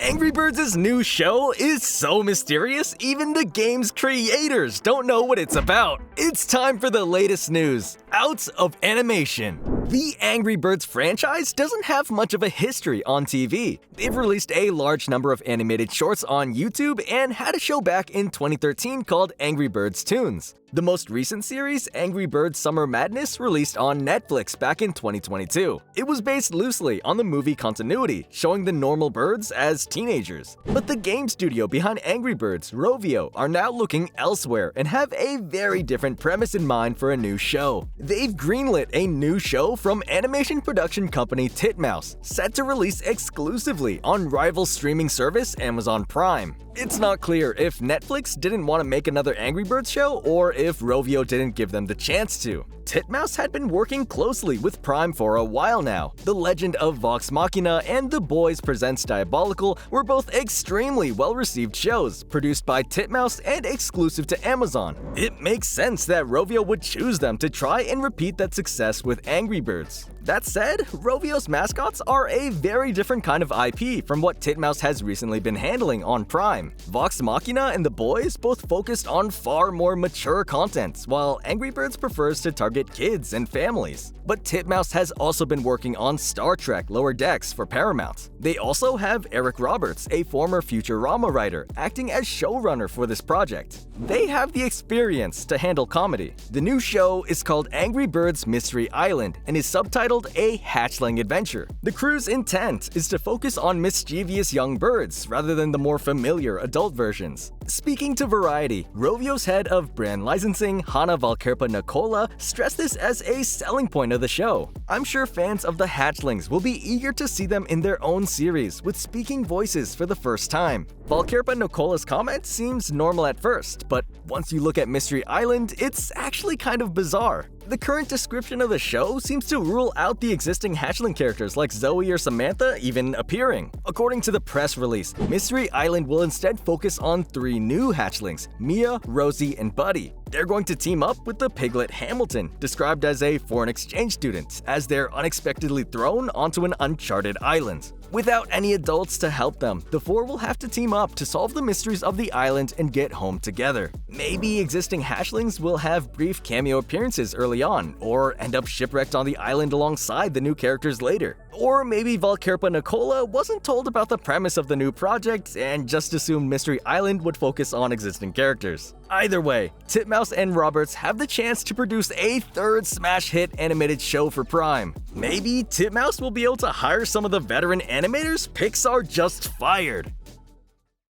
Angry Birds' new show is so mysterious, even the game's creators don't know what it's about. It's time for the latest news, out of animation. The Angry Birds franchise doesn't have much of a history on TV. They've released a large number of animated shorts on YouTube and had a show back in 2013 called Angry Birds Toons. The most recent series, Angry Birds Summer Madness, released on Netflix back in 2022. It was based loosely on the movie continuity, showing the normal birds as teenagers. But the game studio behind Angry Birds, Rovio, are now looking elsewhere and have a very different premise in mind for a new show. They've greenlit a new show from animation production company Titmouse, set to release exclusively on rival streaming service Amazon Prime. It's not clear if Netflix didn't want to make another Angry Birds show or if Rovio didn't give them the chance to. Titmouse had been working closely with Prime for a while now. The Legend of Vox Machina and The Boys Presents Diabolical were both extremely well-received shows, produced by Titmouse and exclusive to Amazon. It makes sense that Rovio would choose them to try and repeat that success with Angry Birds. That said, Rovio's mascots are a very different kind of IP from what Titmouse has recently been handling on Prime. Vox Machina and The Boys both focused on far more mature content, while Angry Birds prefers to target kids and families. But Titmouse has also been working on Star Trek Lower Decks for Paramount. They also have Eric Roberts, a former Futurama writer, acting as showrunner for this project. They have the experience to handle comedy. The new show is called Angry Birds Mystery Island and is subtitled A Hatchling Adventure. The crew's intent is to focus on mischievous young birds rather than the more familiar adult versions. Speaking to Variety, Rovio's head of brand licensing, Hanna Valkerpa Nicola, stressed this as a selling point of the show. "I'm sure fans of the hatchlings will be eager to see them in their own series with speaking voices for the first time." Valkerpa Nicola's comment seems normal at first, but once you look at Mystery Island, it's actually kind of bizarre. The current description of the show seems to rule out the existing hatchling characters like Zoe or Samantha even appearing. According to the press release, Mystery Island will instead focus on 3 new hatchlings, Mia, Rosie, and Buddy. They're going to team up with the piglet Hamilton, described as a foreign exchange student, as they're unexpectedly thrown onto an uncharted island. Without any adults to help them, the 4 will have to team up to solve the mysteries of the island and get home together. Maybe existing hatchlings will have brief cameo appearances early on, or end up shipwrecked on the island alongside the new characters later. Or maybe Valkerpa Nicola wasn't told about the premise of the new project and just assumed Mystery Island would focus on existing characters. Either way, Titmouse and Roberts have the chance to produce a 3rd smash hit animated show for Prime. Maybe Titmouse will be able to hire some of the veteran animators Pixar just fired.